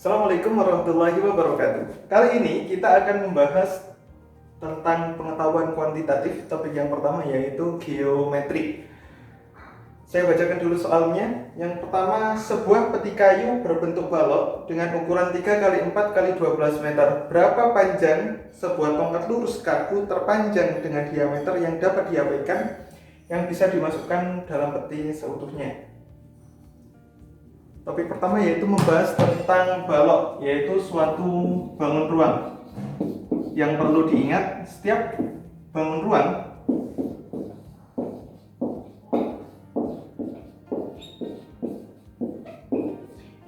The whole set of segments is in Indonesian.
Assalamualaikum warahmatullahi wabarakatuh. Kali ini kita akan membahas tentang pengetahuan kuantitatif. Topik yang pertama yaitu geometri. Saya bacakan dulu soalnya. Yang pertama, sebuah peti kayu berbentuk balok dengan ukuran 3x4x12 meter. Berapa panjang sebuah tongkat lurus kaku terpanjang dengan diameter yang dapat diabaikan yang bisa dimasukkan dalam peti seutuhnya? Topik pertama yaitu membahas tentang balok, yaitu suatu bangun ruang. Yang perlu diingat, setiap bangun ruang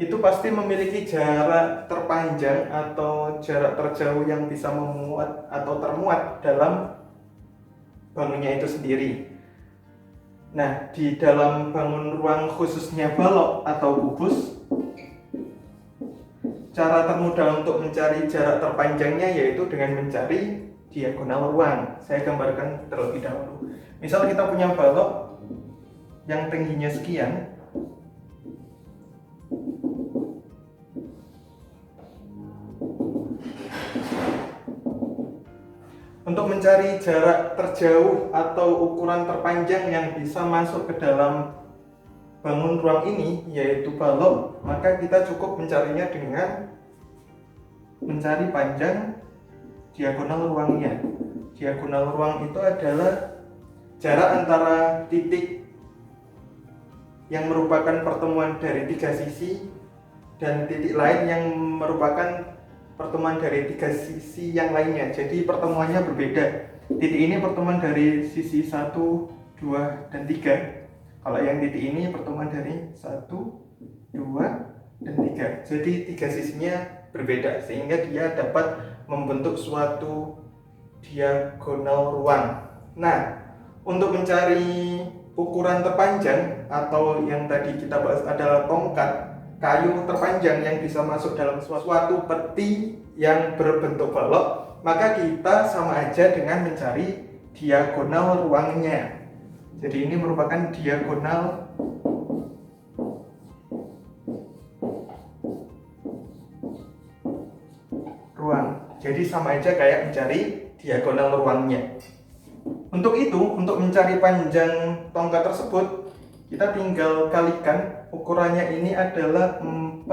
itu pasti memiliki jarak terpanjang atau jarak terjauh yang bisa memuat atau termuat dalam bangunnya itu sendiri. Nah, di dalam bangun ruang khususnya balok atau kubus, cara termudah untuk mencari jarak terpanjangnya yaitu dengan mencari diagonal ruang. Saya gambarkan terlebih dahulu. Misal kita punya balok yang tingginya sekian. Untuk mencari jarak terjauh atau ukuran terpanjang yang bisa masuk ke dalam bangun ruang ini, yaitu balok, maka kita cukup mencarinya dengan mencari panjang diagonal ruangnya. Diagonal ruang itu adalah jarak antara titik yang merupakan pertemuan dari tiga sisi dan titik lain yang merupakan pertemuan dari tiga sisi yang lainnya. Jadi pertemuannya berbeda. Titik ini pertemuan dari sisi 1, 2, dan 3. Kalau yang titik ini pertemuan dari 1, 2, dan 3. Jadi tiga sisinya berbeda sehingga dia dapat membentuk suatu diagonal ruang. Nah, untuk mencari ukuran terpanjang atau yang tadi kita bahas adalah tongkat kayu terpanjang yang bisa masuk dalam suatu peti yang berbentuk balok, maka kita sama aja dengan mencari diagonal ruangnya. Jadi ini merupakan diagonal ruang. Jadi sama aja kayak mencari diagonal ruangnya. Untuk itu, untuk mencari panjang tongkat tersebut, kita tinggal kalikan. Ukurannya ini adalah 4,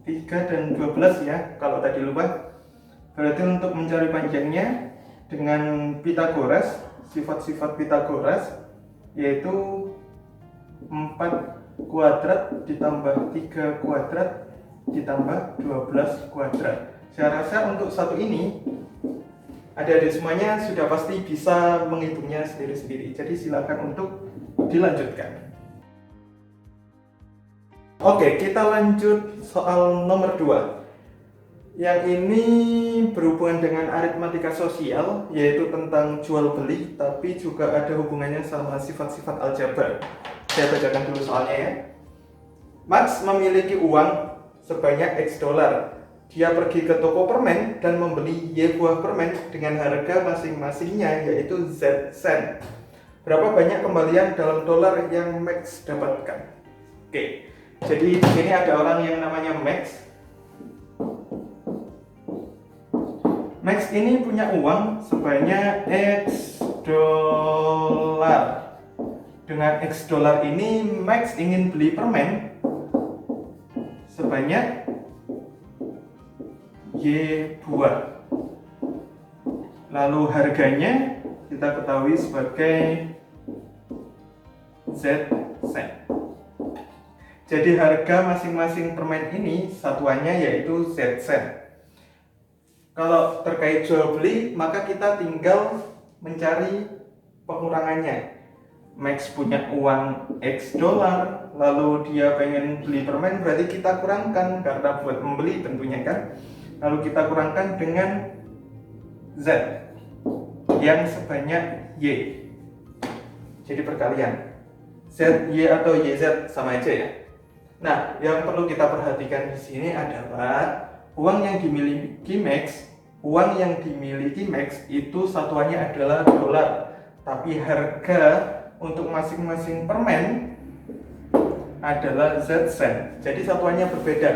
3, dan 12 ya, kalau tadi lupa. Berarti untuk mencari panjangnya dengan Pythagoras, sifat-sifat Pythagoras, yaitu 4 kuadrat ditambah 3 kuadrat ditambah 12 kuadrat. Saya rasa untuk satu ini adik-adik semuanya sudah pasti bisa menghitungnya sendiri-sendiri. Jadi silakan untuk dilanjutkan. Oke, kita lanjut soal nomor 2. Yang ini berhubungan dengan aritmatika sosial, yaitu tentang jual beli, tapi juga ada hubungannya sama sifat-sifat aljabar. Saya bacakan dulu soalnya ya. Max memiliki uang sebanyak X dolar. Dia pergi ke toko permen dan membeli Y buah permen dengan harga masing-masingnya yaitu Z sen. Berapa banyak kembalian dalam dolar yang Max dapatkan? Oke. Jadi di sini ada orang yang namanya Max. Max ini punya uang sebanyak X dolar. Dengan X dolar ini Max ingin beli permen sebanyak Y buah. Lalu harganya kita ketahui sebagai Z sen. Jadi harga masing-masing permen ini satuannya yaitu Z sen. Kalau terkait jual beli, maka kita tinggal mencari pengurangannya. Max punya uang X dolar, lalu dia pengen beli permen, berarti kita kurangkan karena buat membeli tentunya kan. Lalu kita kurangkan dengan Z yang sebanyak Y. Jadi perkalian. Z, Y atau YZ sama aja ya. Nah, yang perlu kita perhatikan di sini adalah uang yang dimiliki Max itu satuannya adalah dolar, tapi harga untuk masing-masing permen adalah Z sen. Jadi satuannya berbeda.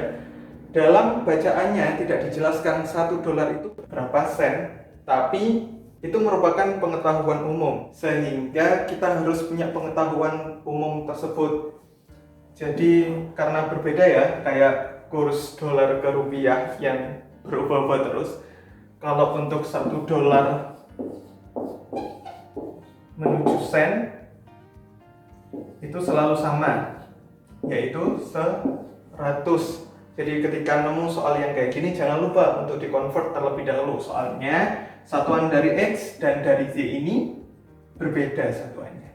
Dalam bacaannya tidak dijelaskan $1 itu berapa sen, tapi itu merupakan pengetahuan umum, sehingga kita harus punya pengetahuan umum tersebut. Jadi karena berbeda ya, kayak kurs dolar ke rupiah yang berubah-ubah terus. Kalau untuk $1 menuju sen itu selalu sama, yaitu 100. Jadi ketika nemu soal yang kayak gini, jangan lupa untuk dikonvert terlebih dahulu. Soalnya satuan dari X dan dari Z ini berbeda satuannya,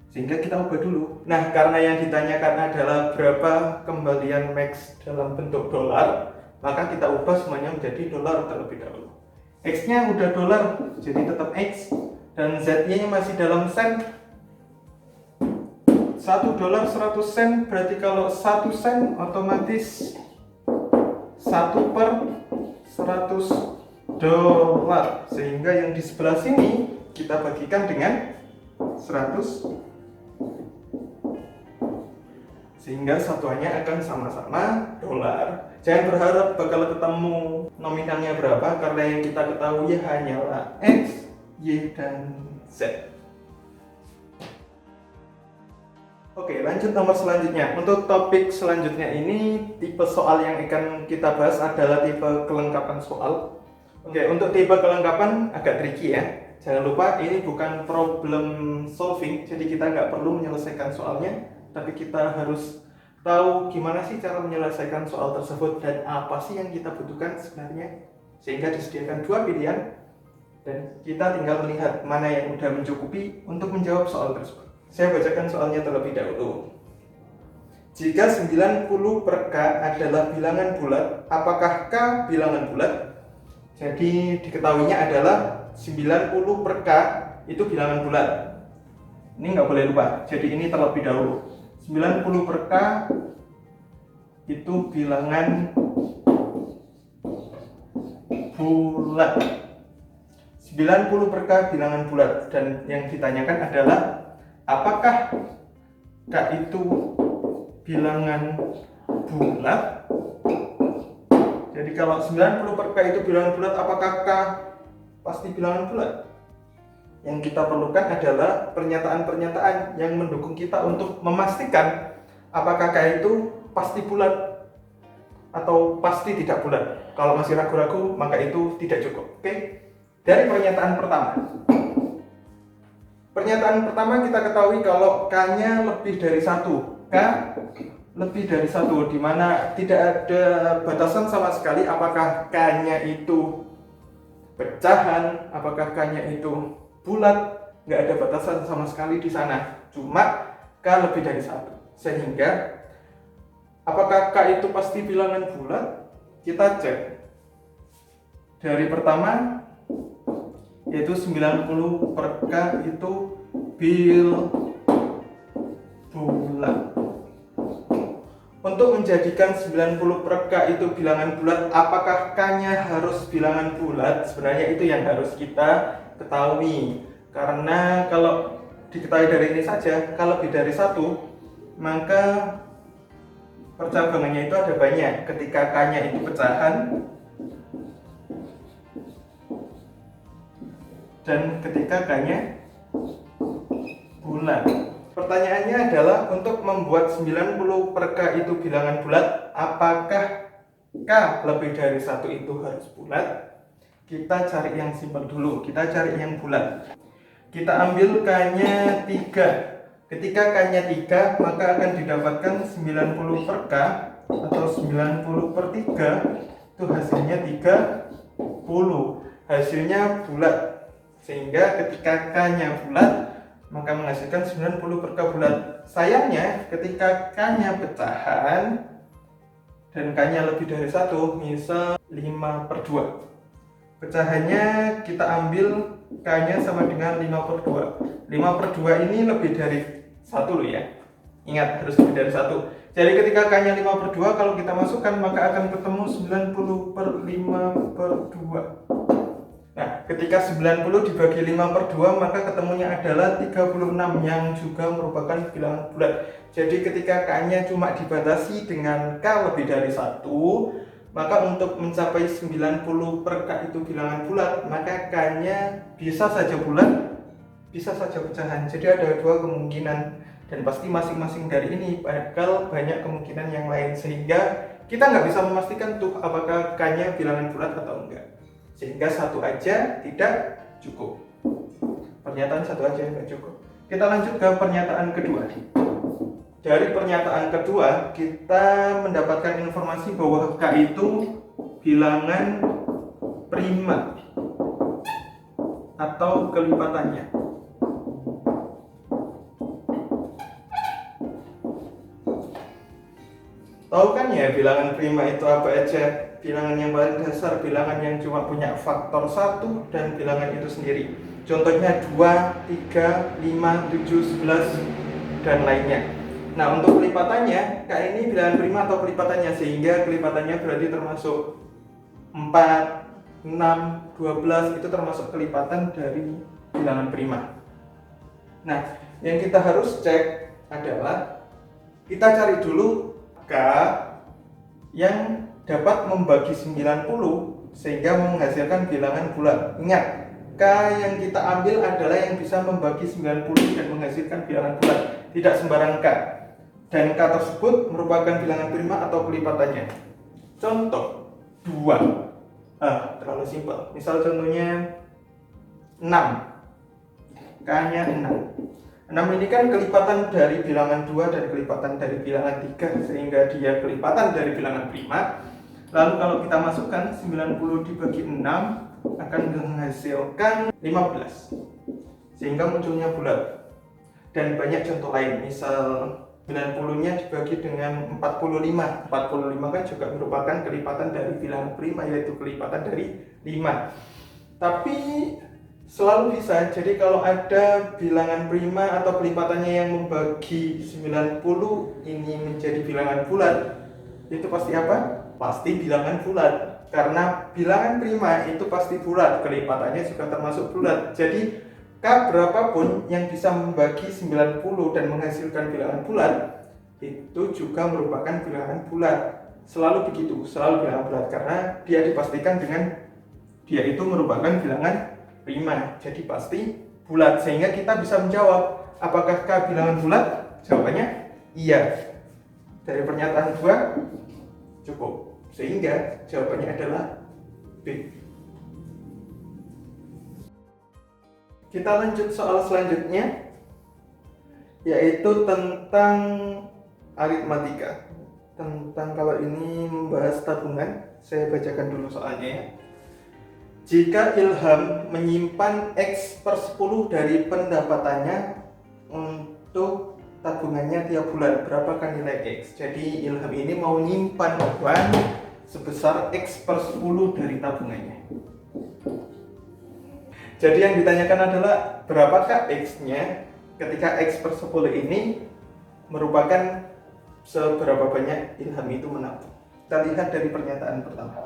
sehingga kita ubah dulu. Nah, karena yang ditanyakan adalah berapa kembalian max dalam bentuk dolar, maka kita ubah semuanya menjadi dolar terlebih dahulu. X-nya udah dolar, jadi tetap X, dan Z-nya masih dalam sen. $1 100 sen, berarti kalau 1 sen otomatis 1/100 dolar, sehingga yang di sebelah sini kita bagikan dengan 100, sehingga satuannya akan sama-sama dolar. Jangan berharap bakal ketemu nominalnya berapa, karena yang kita ketahui hanyalah X, Y, dan Z. Oke, lanjut nomor selanjutnya. Untuk topik selanjutnya ini, tipe soal yang akan kita bahas adalah tipe kelengkapan soal. Oke, untuk tipe kelengkapan agak tricky ya. Jangan lupa ini bukan problem solving, jadi kita nggak perlu menyelesaikan soalnya, tapi kita harus tahu gimana sih cara menyelesaikan soal tersebut dan apa sih yang kita butuhkan sebenarnya. Sehingga disediakan 2 pilihan dan kita tinggal melihat mana yang sudah mencukupi untuk menjawab soal tersebut. Saya bacakan soalnya terlebih dahulu. Jika 90/K adalah bilangan bulat, apakah K bilangan bulat? Jadi diketahuinya adalah 90/K itu bilangan bulat. Ini nggak boleh lupa, jadi ini terlebih dahulu. 90/K itu bilangan bulat. 90/K bilangan bulat, dan yang ditanyakan adalah apakah K itu bilangan bulat? Jadi kalau 90/K itu bilangan bulat, apakah K pasti bilangan bulat? Yang kita perlukan adalah pernyataan-pernyataan yang mendukung kita untuk memastikan apakah K itu pasti bulat atau pasti tidak bulat. Kalau masih ragu-ragu, maka itu tidak cukup. Oke? Dari pernyataan pertama. Pernyataan pertama kita ketahui kalau K-nya lebih dari 1. K lebih dari 1, di mana tidak ada batasan sama sekali apakah K-nya itu pecahan, apakah K-nya itu bulat, nggak ada batasan sama sekali di sana. Cuma K lebih dari 1. Sehingga apakah K itu pasti bilangan bulat? Kita cek. Dari pertama, yaitu 90/K itu bulat. Untuk menjadikan 90/K itu bilangan bulat, apakah K-nya harus bilangan bulat? Sebenarnya itu yang harus kita ketahui. Karena kalau diketahui dari ini saja, kalau lebih dari 1, maka percabangannya itu ada banyak. Ketika K-nya itu pecahan, dan ketika K-nya bulat. Pertanyaannya adalah untuk membuat 90/K itu bilangan bulat, apakah K lebih dari 1 itu harus bulat? Kita cari yang simpel dulu, kita cari yang bulat. Kita ambil K-nya 3. Ketika K-nya 3, maka akan didapatkan 90/K atau 90/3, itu hasilnya 30. Hasilnya bulat. Sehingga ketika K-nya bulat, maka menghasilkan 90/K bulat. Sayangnya ketika K-nya pecahan dan K-nya lebih dari 1, misal 5/2. Pecahannya kita ambil K-nya sama dengan 5/2. 5/2 ini lebih dari 1 loh ya. Ingat, harus lebih dari 1. Jadi ketika K-nya 5/2, kalau kita masukkan maka akan ketemu 90/5/2. Nah, ketika 90 dibagi 5/2, maka ketemunya adalah 36, yang juga merupakan bilangan bulat. Jadi ketika K-nya cuma dibatasi dengan K lebih dari 1, Maka untuk mencapai 90 per K itu bilangan bulat, maka K-nya bisa saja bulat, bisa saja pecahan. Jadi ada dua kemungkinan, dan pasti masing-masing dari ini bakal banyak kemungkinan yang lain, sehingga kita nggak bisa memastikan tuh apakah K-nya bilangan bulat atau enggak. Sehingga satu aja tidak cukup. Pernyataan satu aja nggak cukup. Kita lanjut ke pernyataan kedua. Dari pernyataan kedua, kita mendapatkan informasi bahwa K itu bilangan prima atau kelipatannya. Tahu kan ya bilangan prima itu apa aja? Bilangan yang paling dasar, bilangan yang cuma punya faktor 1 dan bilangan itu sendiri. Contohnya 2, 3, 5, 7, 11 dan lainnya. Nah, untuk kelipatannya, K ini bilangan prima atau kelipatannya, sehingga kelipatannya berarti termasuk 4, 6, 12 itu termasuk kelipatan dari bilangan prima. Nah, yang kita harus cek adalah kita cari dulu K yang dapat membagi 90 sehingga menghasilkan bilangan bulat. Ingat, K yang kita ambil adalah yang bisa membagi 90 dan menghasilkan bilangan bulat, tidak sembarang K. Dan K tersebut merupakan bilangan prima atau kelipatannya. Contoh 2. Terlalu simpel. Misal contohnya 6. K-nya 6. 6 ini kan kelipatan dari bilangan 2 dan kelipatan dari bilangan 3, sehingga dia kelipatan dari bilangan prima. Lalu kalau kita masukkan 90 dibagi 6 akan menghasilkan 15, sehingga munculnya bulat. Dan banyak contoh lain, misal 90-nya dibagi dengan 45. 45 kan juga merupakan kelipatan dari bilangan prima, yaitu kelipatan dari 5. Tapi selalu bisa, jadi kalau ada bilangan prima atau kelipatannya yang membagi 90 ini menjadi bilangan bulat, itu pasti apa? Pasti bilangan bulat. Karena bilangan prima itu pasti bulat, kelipatannya juga termasuk bulat. Jadi K berapapun yang bisa membagi 90 dan menghasilkan bilangan bulat, itu juga merupakan bilangan bulat. Selalu begitu, selalu bilangan bulat, karena dia dipastikan dengan dia itu merupakan bilangan prima, jadi pasti bulat. Sehingga kita bisa menjawab, apakah K bilangan bulat? Jawabannya iya. Dari pernyataan 2 cukup, sehingga jawabannya adalah B. Kita lanjut soal selanjutnya, yaitu tentang aritmatika. Tentang kalau ini membahas tabungan, saya bacakan dulu soalnya ya. Jika Ilham menyimpan X per 10 dari pendapatannya untuk tabungannya tiap bulan, berapakah nilai X? Jadi Ilham ini mau nyimpan uang sebesar X per 10 dari tabungannya. Jadi yang ditanyakan adalah berapakah X-nya ketika X per 10 ini merupakan seberapa banyak Ilham itu menabung. Kita lihat dari pernyataan pertama.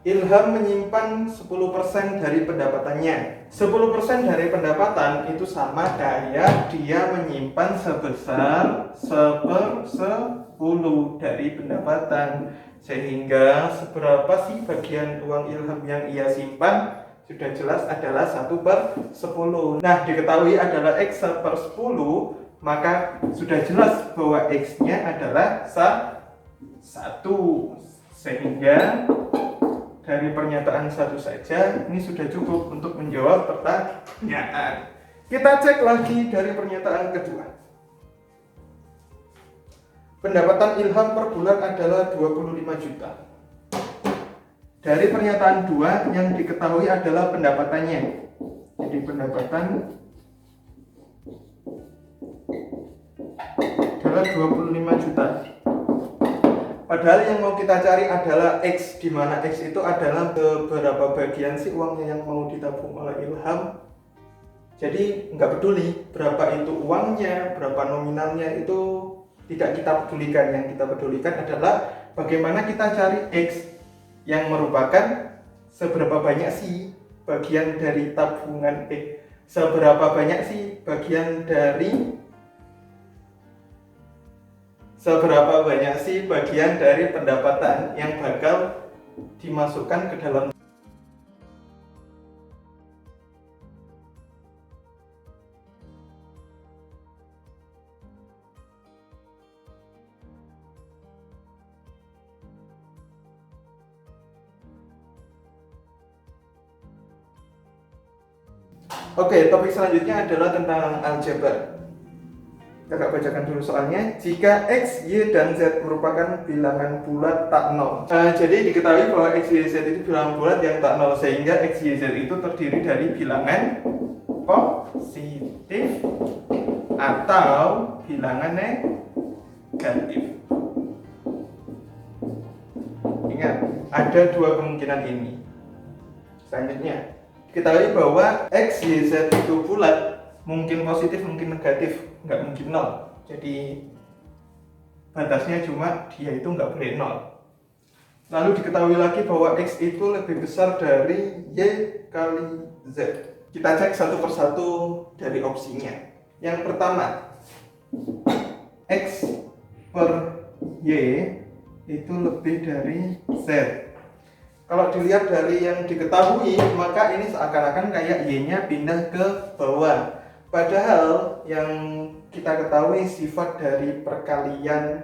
Ilham menyimpan 10% dari pendapatannya. 10% dari pendapatan itu sama kayak dia menyimpan sebesar 1/10 dari pendapatan. Sehingga seberapa sih bagian uang Ilham yang ia simpan? Sudah jelas adalah 1/10. Nah, diketahui adalah X per 10, maka sudah jelas bahwa X-nya adalah 1. Sehingga dari pernyataan 1 saja ini sudah cukup untuk menjawab pertanyaan. Kita cek lagi dari pernyataan kedua. Pendapatan Ilham per bulan adalah 25 juta. Dari pernyataan 2 yang diketahui adalah pendapatannya. Jadi pendapatan adalah 25 juta. Padahal yang mau kita cari adalah X, di mana X itu adalah beberapa bagian sih uangnya yang mau ditabung oleh Ilham. Jadi nggak peduli berapa itu uangnya, berapa nominalnya, itu tidak kita pedulikan. Yang kita pedulikan adalah bagaimana kita cari X yang merupakan seberapa banyak sih bagian dari tabungan seberapa banyak sih bagian dari seberapa banyak sih bagian dari pendapatan yang bakal dimasukkan ke dalam. Oke, topik selanjutnya adalah tentang aljabar. Kakak bacakan dulu soalnya. Jika X, Y, dan Z merupakan bilangan bulat tak nol. Jadi diketahui bahwa X, Y, Z itu bilangan bulat yang tak nol, sehingga X, Y, Z itu terdiri dari bilangan positif atau bilangan negatif. Ingat, ada dua kemungkinan ini. Selanjutnya, diketahui bahwa X, Y, Z itu bulat, mungkin positif, mungkin negatif, nggak mungkin nol. Jadi batasnya cuma dia itu nggak boleh nol. Lalu diketahui lagi bahwa X itu lebih besar dari Y kali Z. Kita cek satu persatu dari opsinya. Yang pertama, X per Y itu lebih dari Z. Kalau dilihat dari yang diketahui, maka ini seakan-akan kayak Y-nya pindah ke bawah. Padahal yang kita ketahui sifat dari perkalian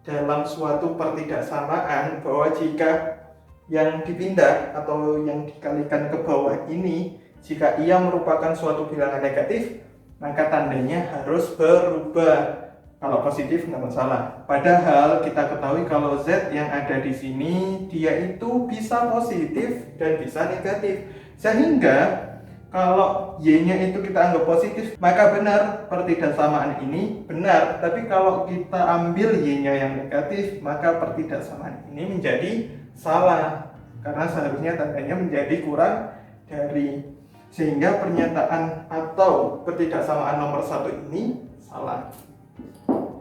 dalam suatu pertidaksamaan, bahwa jika yang dipindah atau yang dikalikan ke bawah ini, jika ia merupakan suatu bilangan negatif, maka tandanya harus berubah. Kalau positif nggak masalah. Padahal kita ketahui kalau Z yang ada di sini dia itu bisa positif dan bisa negatif. Sehingga kalau Y-nya itu kita anggap positif, maka benar pertidaksamaan ini benar. Tapi kalau kita ambil Y-nya yang negatif, maka pertidaksamaan ini menjadi salah. Karena seharusnya tandanya menjadi kurang dari. Sehingga pernyataan atau pertidaksamaan nomor 1 ini salah.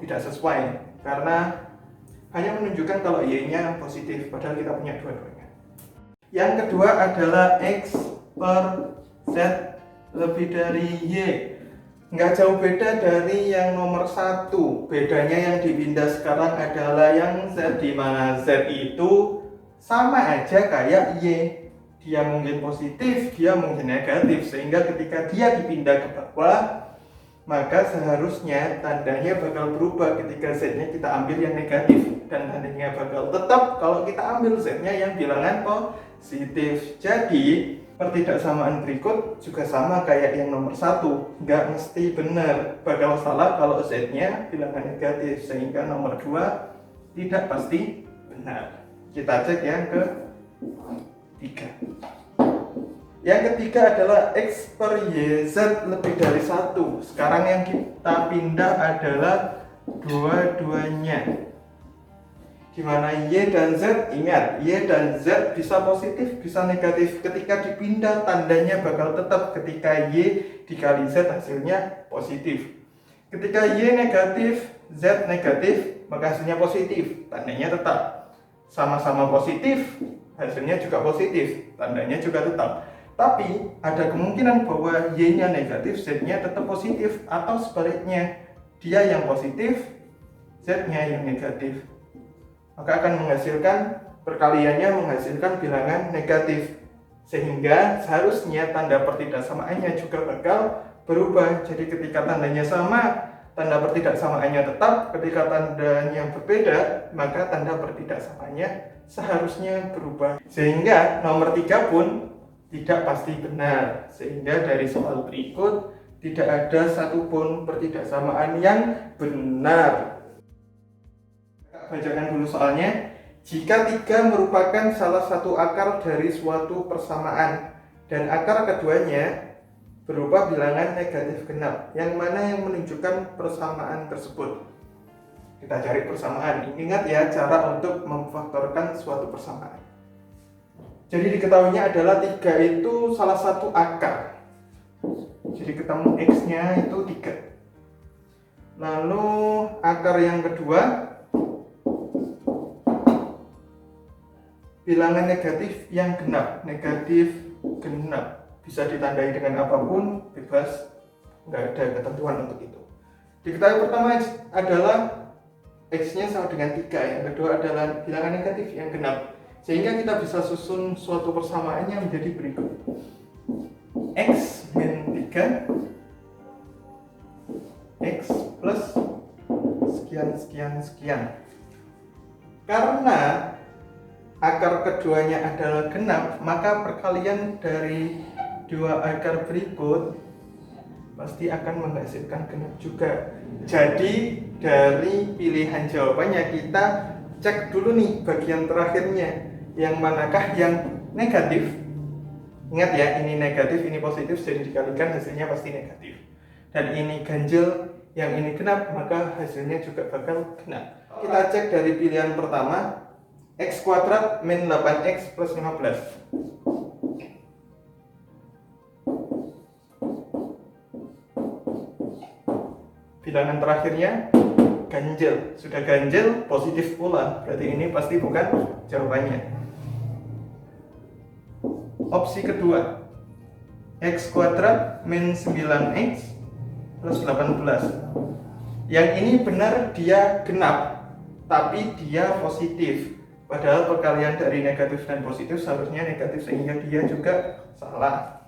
Tidak sesuai, karena hanya menunjukkan kalau Y-nya positif, padahal kita punya dua-duanya. Yang kedua adalah X per Z lebih dari Y. Nggak jauh beda dari yang nomor 1. Bedanya yang dipindah sekarang adalah yang Z, di mana Z itu sama aja kayak Y. Dia mungkin positif, dia mungkin negatif, sehingga ketika dia dipindah ke bawah, maka seharusnya tandanya bakal berubah ketika Z-nya kita ambil yang negatif, dan tandanya bakal tetap kalau kita ambil Z-nya yang bilangan positif. Jadi pertidaksamaan berikut juga sama kayak yang nomor 1, nggak mesti benar, bakal salah kalau Z-nya bilangan negatif, sehingga nomor 2 tidak pasti benar. Kita cek yang ketiga. Yang ketiga adalah X per YZ lebih dari 1. Sekarang yang kita pindah adalah dua-duanya. Dimana Y dan Z, ingat, Y dan Z bisa positif, bisa negatif. Ketika dipindah tandanya bakal tetap. Ketika Y dikali Z hasilnya positif. Ketika Y negatif, Z negatif, maka hasilnya positif. Tandanya tetap. Sama-sama positif, hasilnya juga positif. Tandanya juga tetap. Tapi ada kemungkinan bahwa Y-nya negatif, Z-nya tetap positif, atau sebaliknya, dia yang positif, Z-nya yang negatif. Maka akan menghasilkan, perkaliannya menghasilkan bilangan negatif. Sehingga seharusnya tanda pertidaksamaannya juga bakal berubah. Jadi ketika tandanya sama, tanda pertidaksamaannya tetap. Ketika tandanya berbeda, maka tanda pertidaksamaannya seharusnya berubah. Sehingga nomor 3 pun tidak pasti benar, sehingga dari soal berikut tidak ada satupun pertidaksamaan yang benar. Bacakan dulu soalnya. Jika 3 merupakan salah satu akar dari suatu persamaan dan akar keduanya berupa bilangan negatif genap, yang mana yang menunjukkan persamaan tersebut? Kita cari persamaan. Ingat ya, cara untuk memfaktorkan suatu persamaan. Jadi diketahuinya adalah 3 itu salah satu akar. Jadi ketemu X-nya itu 3. Lalu akar yang kedua, bilangan negatif yang genap. Negatif genap bisa ditandai dengan apapun, bebas, nggak ada ketentuan untuk itu. Diketahui pertama adalah X-nya sama dengan 3, yang kedua adalah bilangan negatif yang genap. Sehingga kita bisa susun suatu persamaannya menjadi berikut. X min 3, X plus sekian. Karena akar keduanya adalah genap, maka perkalian dari dua akar berikut pasti akan menghasilkan genap juga. Jadi dari pilihan jawabannya kita cek dulu nih bagian terakhirnya, yang manakah yang negatif. Ingat ya, ini negatif, ini positif, jadi dikalikan hasilnya pasti negatif. Dan ini ganjil, yang ini genap, maka hasilnya juga bakal genap. Kita cek dari pilihan pertama, X kuadrat min 8X plus 15. Bilangan terakhirnya ganjil, sudah ganjil positif pula, berarti ini pasti bukan jawabannya. Opsi kedua, X kuadrat min 9X plus 18. Yang ini benar dia genap, tapi dia positif, padahal perkalian dari negatif dan positif seharusnya negatif, sehingga dia juga salah.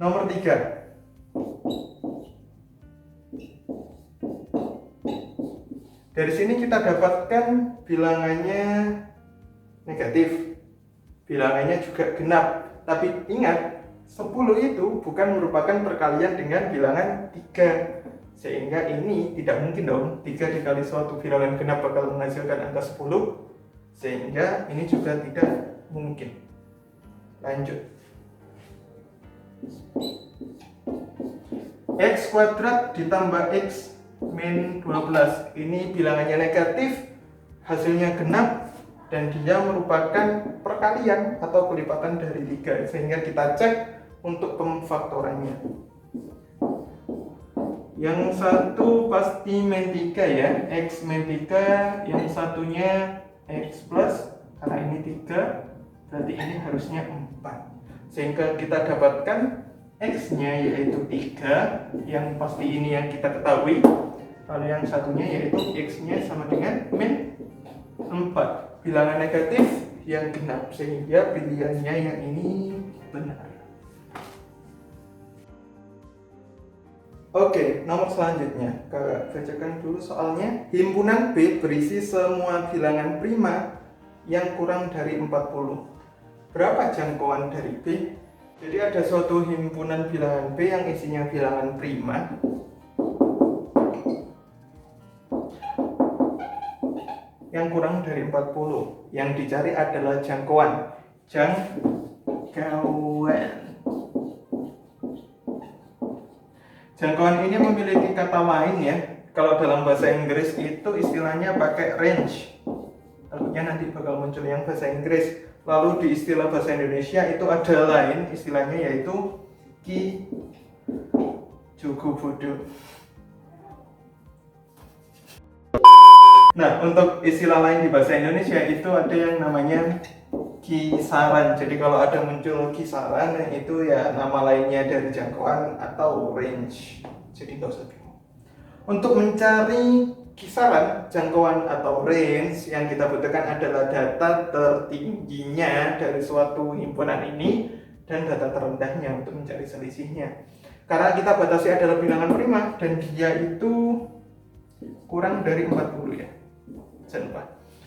Nomor 3, dari sini kita dapatkan bilangannya negatif, bilangannya juga genap. Tapi ingat, 10 itu bukan merupakan perkalian dengan bilangan 3. Sehingga ini tidak mungkin dong, 3 dikali suatu bilangan genap bakal menghasilkan angka 10. Sehingga ini juga tidak mungkin. Lanjut. X kuadrat ditambah X min 12, ini bilangannya negatif, hasilnya genap, dan dia merupakan perkalian atau kelipatan dari 3, sehingga kita cek untuk pemfaktorannya. Yang satu pasti min 3 ya, X min 3, yang satunya X plus, karena ini 3, berarti ini harusnya 4, sehingga kita dapatkan X-nya yaitu 3, yang pasti ini yang kita ketahui. Lalu yang satunya yaitu X-nya sama dengan min 4, bilangan negatif yang genap, sehingga pilihannya yang ini benar. Oke, nomor selanjutnya, Kakak bacakan dulu soalnya. Himpunan B berisi semua bilangan prima yang kurang dari 40. Berapa jangkauan dari B? Jadi ada suatu himpunan bilangan B yang isinya bilangan prima yang kurang dari 40. Yang dicari adalah jangkauan. Jangkauan ini memiliki kata lain ya. Kalau dalam bahasa Inggris itu istilahnya pakai range. Tentunya nanti bakal muncul yang bahasa Inggris. Lalu di istilah bahasa Indonesia itu ada lain istilahnya, yaitu ki jugu bodo. Nah, untuk istilah lain di bahasa Indonesia itu ada yang namanya kisaran. Jadi kalau ada muncul kisaran, itu ya nama lainnya dari jangkauan atau range. Jadi nggak usah bingung. Untuk mencari kisaran, jangkauan atau range, yang kita butuhkan adalah data tertingginya dari suatu himpunan ini dan data terendahnya untuk mencari selisihnya. Karena kita batasi adalah bilangan prima dan dia itu kurang dari 40 ya. Jangan lupa.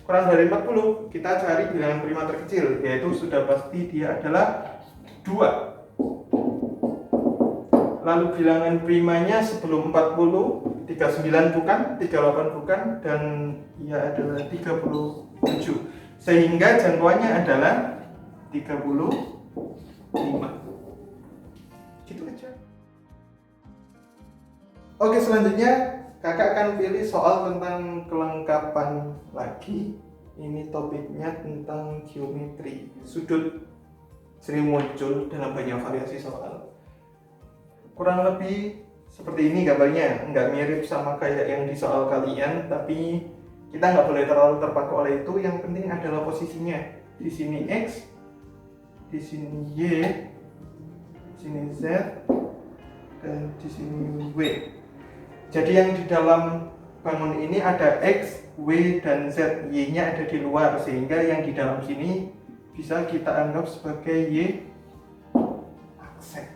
Kurang dari 40, kita cari bilangan prima terkecil, yaitu sudah pasti dia adalah 2. Lalu bilangan primanya sebelum 40, 39 bukan, 38 bukan, dan ia adalah 37. Sehingga jangkauannya adalah 35. Gitu aja. Oke, selanjutnya kakak akan pilih soal tentang kelengkapan lagi. Ini topiknya tentang geometri. Sudut sering muncul dalam banyak variasi soal. Kurang lebih seperti ini gambarnya, nggak mirip sama kayak yang di soal kalian, tapi kita nggak boleh terlalu terpaku oleh itu. Yang penting adalah posisinya. Di sini X, di sini Y, di sini Z, dan di sini W. Jadi yang di dalam bangun ini ada X, W, dan Z. Y-nya ada di luar, sehingga yang di dalam sini bisa kita anggap sebagai Y aksen.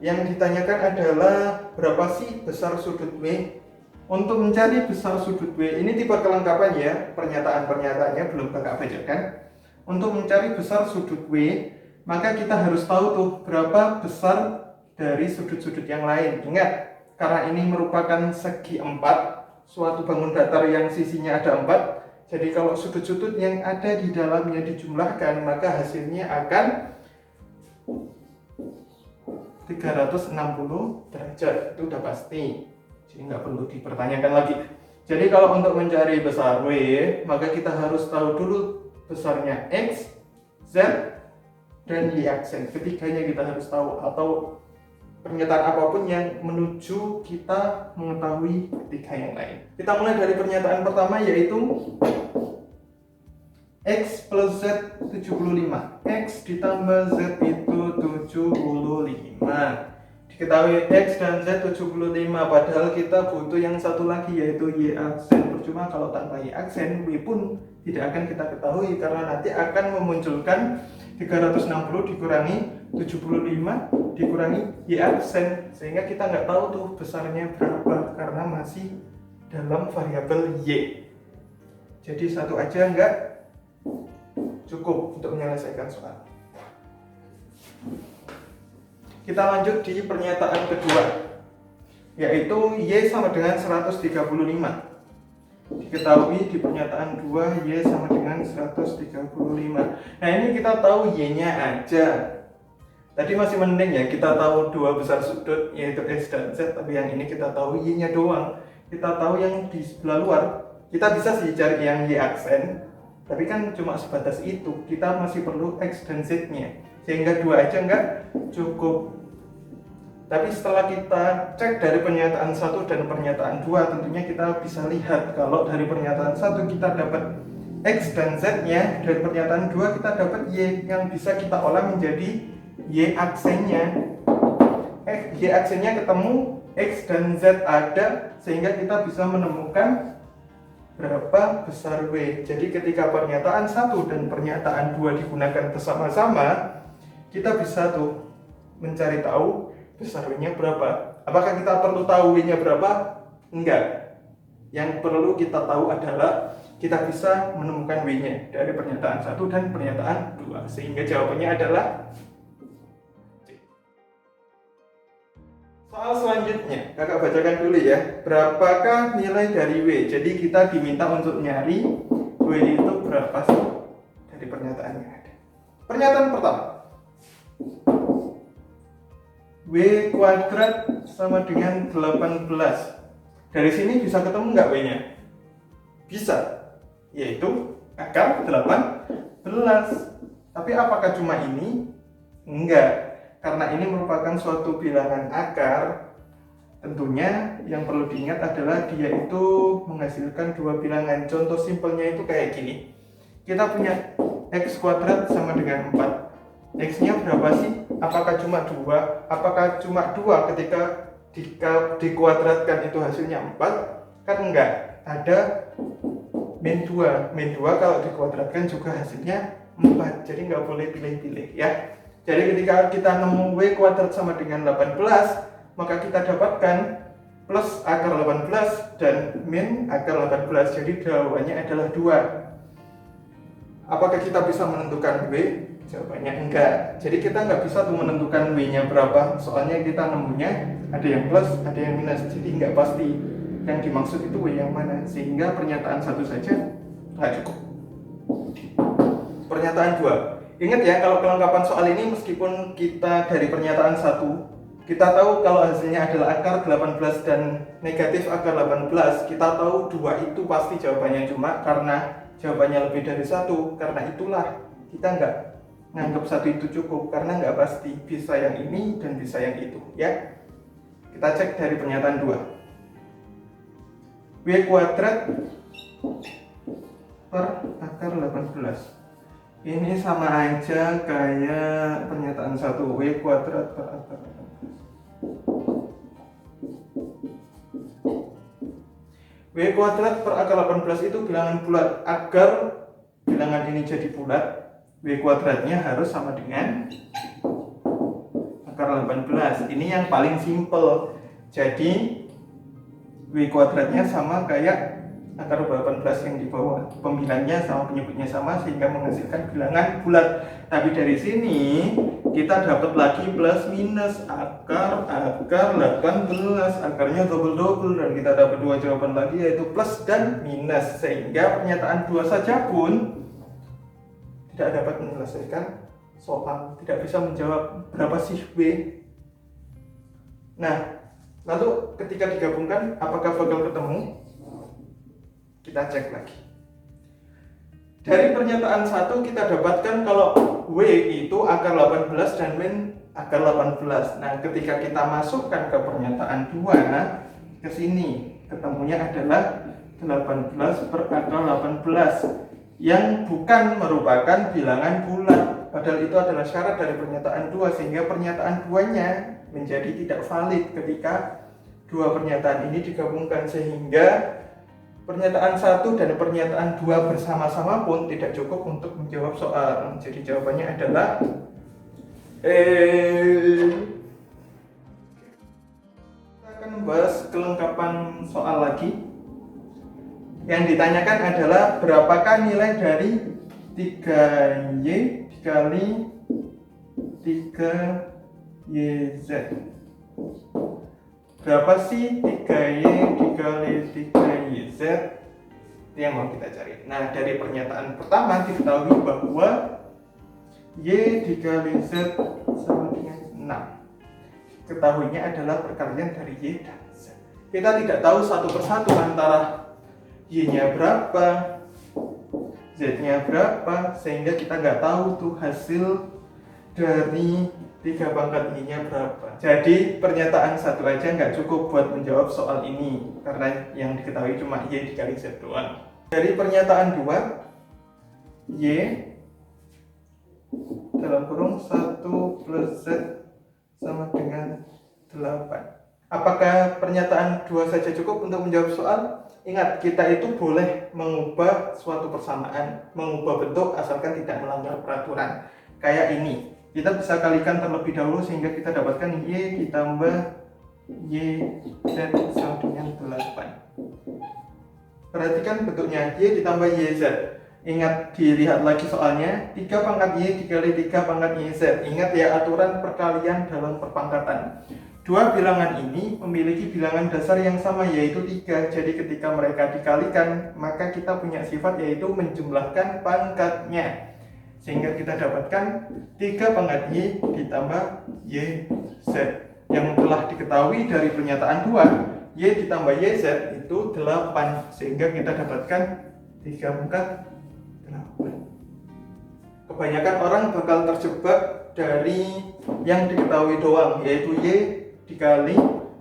Yang ditanyakan adalah berapa sih besar sudut W? Untuk mencari besar sudut W, ini tipe kelengkapan ya, pernyataan-pernyataannya belum kakak bacakan. Untuk mencari besar sudut W, maka kita harus tahu tuh berapa besar dari sudut-sudut yang lain. Ingat, karena ini merupakan segi 4, suatu bangun datar yang sisinya ada 4, jadi kalau sudut-sudut yang ada di dalamnya dijumlahkan, maka hasilnya akan 360 derajat. Itu udah pasti, jadi nggak perlu dipertanyakan lagi. Jadi kalau untuk mencari besar W, maka kita harus tahu dulu besarnya X, Z, dan Y aksen. Ketiganya kita harus tahu, atau pernyataan apapun yang menuju kita mengetahui ketiga yang lain. Kita mulai dari pernyataan pertama, yaitu X plus Z 75. X ditambah Z itu 75. Diketahui X dan Z 75, padahal kita butuh yang satu lagi, yaitu Y aksen. Percuma kalau tanpa Y aksen, W pun tidak akan kita ketahui, karena nanti akan memunculkan 360 dikurangi 75 dikurangi Y aksen, sehingga kita nggak tahu tuh besarnya berapa karena masih dalam variabel Y. Jadi satu aja nggak cukup untuk menyelesaikan soal. Kita lanjut di pernyataan kedua, yaitu Y sama dengan 135. Diketahui di pernyataan 2 Y sama dengan 135. Nah ini kita tahu Y-nya aja. Tadi masih mending ya, kita tahu dua besar sudut yaitu X dan Z, tapi yang ini kita tahu Y-nya doang. Kita tahu yang di sebelah luar. Kita bisa sih cari yang Y aksen, tapi kan cuma sebatas itu. Kita masih perlu X dan Z-nya, sehingga dua aja nggak cukup. Tapi setelah kita cek dari pernyataan 1 dan pernyataan 2, tentunya kita bisa lihat kalau dari pernyataan 1 kita dapat X dan Z-nya, dari pernyataan 2 kita dapat Y yang bisa kita olah menjadi Y aksennya. Y aksennya ketemu, X dan Z ada, sehingga kita bisa menemukan berapa besar W. Jadi ketika pernyataan 1 dan pernyataan 2 digunakan bersama-sama, kita bisa tuh mencari tahu besar W-nya berapa. Apakah kita perlu tahu W-nya berapa? Enggak. Yang perlu kita tahu adalah kita bisa menemukan W-nya dari pernyataan 1 dan pernyataan 2, sehingga jawabannya adalah C. Soal selanjutnya, kakak bacakan dulu ya. Berapakah nilai dari W? Jadi kita diminta untuk nyari W itu berapa sih dari pernyataan yang ada. Pernyataan pertama, W kuadrat sama dengan 18. Dari sini bisa ketemu nggak W-nya? Bisa, yaitu akar 18. Tapi apakah cuma ini? Enggak, karena ini merupakan suatu bilangan akar. Tentunya yang perlu diingat adalah dia itu menghasilkan dua bilangan. Contoh simpelnya itu kayak gini. Kita punya X kuadrat sama dengan 4. X-nya berapa sih? Apakah cuma 2? Apakah cuma 2 ketika dikuadratkan itu hasilnya 4? Kan enggak, ada min 2. Min 2 kalau dikuadratkan juga hasilnya 4. Jadi nggak boleh pilih-pilih ya. Jadi ketika kita nemu W kuadrat sama dengan 18, maka kita dapatkan plus akar 18 dan min akar 18. Jadi jawabannya adalah 2. Apakah kita bisa menentukan W? Jawabannya enggak. Jadi kita nggak bisa tuh menentukan W-nya berapa, soalnya kita nemunya ada yang plus, ada yang minus. Jadi nggak pasti yang dimaksud itu W yang mana, sehingga pernyataan 1 saja nggak cukup. Pernyataan 2, ingat ya, kalau kelengkapan soal ini meskipun kita dari pernyataan 1 kita tahu kalau hasilnya adalah akar 18 dan negatif akar 18, kita tahu 2 itu pasti jawabannya, cuma karena jawabannya lebih dari 1, karena itulah kita nggak nganggap 1 itu cukup, karena nggak pasti, bisa yang ini dan bisa yang itu ya. Kita cek dari pernyataan 2, W kuadrat per akar 18. Ini sama aja kayak pernyataan 1, W kuadrat per akar 18. W kuadrat per akar 18 itu bilangan bulat. Agar bilangan ini jadi bulat, W kuadratnya harus sama dengan akar 18. Ini yang paling simple. Jadi W kuadratnya sama kayak akar 18 yang di bawah. Pembilangnya sama, penyebutnya sama, sehingga menghasilkan bilangan bulat. Tapi dari sini kita dapat lagi plus minus akar 18. Akarnya double, dan kita dapat dua jawaban lagi, yaitu plus dan minus. Sehingga pernyataan 2 saja pun tidak dapat menyelesaikan soal, tidak bisa menjawab berapa sih W. Nah, lalu ketika digabungkan apakah bakal ketemu? Kita cek lagi. Dari pernyataan 1 kita dapatkan kalau W itu akar 18 dan min akar 18. Nah, ketika kita masukkan ke pernyataan 2 ke sini, ketemunya adalah 18 per akar 18 yang bukan merupakan bilangan bulat. Padahal itu adalah syarat dari pernyataan 2, sehingga pernyataan 2-nya menjadi tidak valid ketika dua pernyataan ini digabungkan, sehingga pernyataan 1 dan pernyataan 2 bersama-sama pun tidak cukup untuk menjawab soal. Jadi jawabannya adalah kita akan membahas kelengkapan soal lagi. Yang ditanyakan adalah berapakah nilai dari 3Y dikali 3YZ. Berapa sih 3Y dikali 3YZ? Itu yang mau kita cari. Nah, dari pernyataan pertama diketahui bahwa Y dikali Z sama dengan 6. Ketahuinya adalah perkalian dari Y dan Z. Kita tidak tahu satu persatu antara Y-nya berapa, Z-nya berapa, sehingga kita nggak tahu tuh hasil dari 3 pangkat Y-nya berapa. Jadi pernyataan 1 aja nggak cukup buat menjawab soal ini, karena yang diketahui cuma Y dikali Z doang. Dari pernyataan 2, Y dalam kurung 1 plus Z sama dengan 8. Apakah pernyataan 2 saja cukup untuk menjawab soal? Ingat, kita itu boleh mengubah suatu persamaan, mengubah bentuk asalkan tidak melanggar peraturan. Kayak ini, kita bisa kalikan terlebih dahulu sehingga kita dapatkan Y ditambah YZ sama dengan 8. Perhatikan bentuknya, Y ditambah YZ. Ingat, dilihat lagi soalnya, 3 pangkat Y dikali 3 pangkat YZ. Ingat ya, aturan perkalian dalam perpangkatan. Dua bilangan ini memiliki bilangan dasar yang sama, yaitu 3. Jadi ketika mereka dikalikan, maka kita punya sifat yaitu menjumlahkan pangkatnya. Sehingga kita dapatkan 3 pangkat Y ditambah YZ. Yang telah diketahui dari pernyataan 2, Y ditambah YZ itu 8. Sehingga kita dapatkan 3 pangkat 8. Kebanyakan orang bakal terjebak dari yang diketahui doang, yaitu Y dikali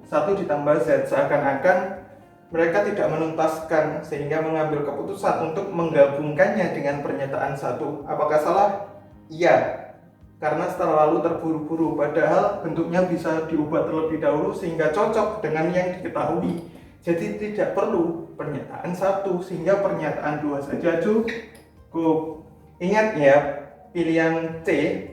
1 ditambah Z. Seakan-akan mereka tidak menuntaskan, sehingga mengambil keputusan untuk menggabungkannya dengan pernyataan 1. Apakah salah? Iya, karena terlalu terburu-buru, padahal bentuknya bisa diubah terlebih dahulu sehingga cocok dengan yang diketahui. Jadi tidak perlu pernyataan 1, sehingga pernyataan 2 saja cukup. Ingat ya, pilihan C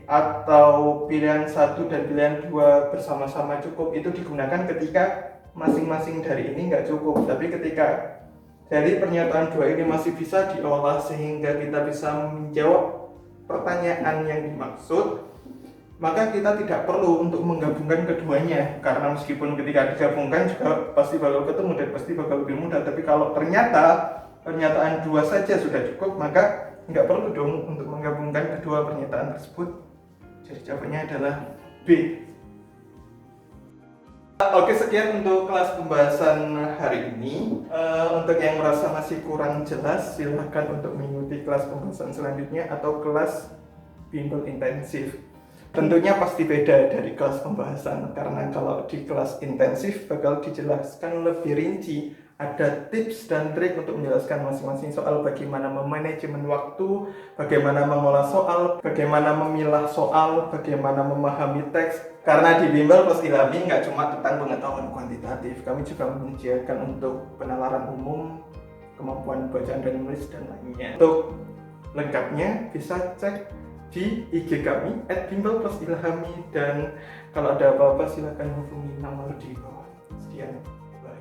atau pilihan 1 dan pilihan 2 bersama-sama cukup itu digunakan ketika masing-masing dari ini nggak cukup. Tapi ketika dari pernyataan 2 ini masih bisa diolah sehingga kita bisa menjawab pertanyaan yang dimaksud, maka kita tidak perlu untuk menggabungkan keduanya, karena meskipun ketika digabungkan juga pasti bakal ketemu dan pasti bakal lebih mudah. Tapi kalau ternyata pernyataan 2 saja sudah cukup, maka nggak perlu dong untuk menggabungkan kedua pernyataan tersebut. Jadi jawabannya adalah B. Oke, sekian untuk kelas pembahasan hari ini. Untuk yang merasa masih kurang jelas, silahkan untuk mengikuti kelas pembahasan selanjutnya atau kelas bimbel intensif. Tentunya pasti beda dari kelas pembahasan, karena kalau di kelas intensif bakal dijelaskan lebih rinci ada tips dan trik untuk menjelaskan masing-masing soal, bagaimana memanajemen waktu, bagaimana mengolah soal, bagaimana memilah soal, bagaimana memahami teks. Karena di Bimbel Plus Ilhami nggak cuma tentang pengetahuan kuantitatif, kami juga menyediakan untuk penalaran umum, kemampuan bacaan dan menulis dan lainnya. Untuk lengkapnya bisa cek di IG kami @bimbelplusilhami, dan kalau ada apa-apa silakan hubungi nomor di bawah. Sekian, bye.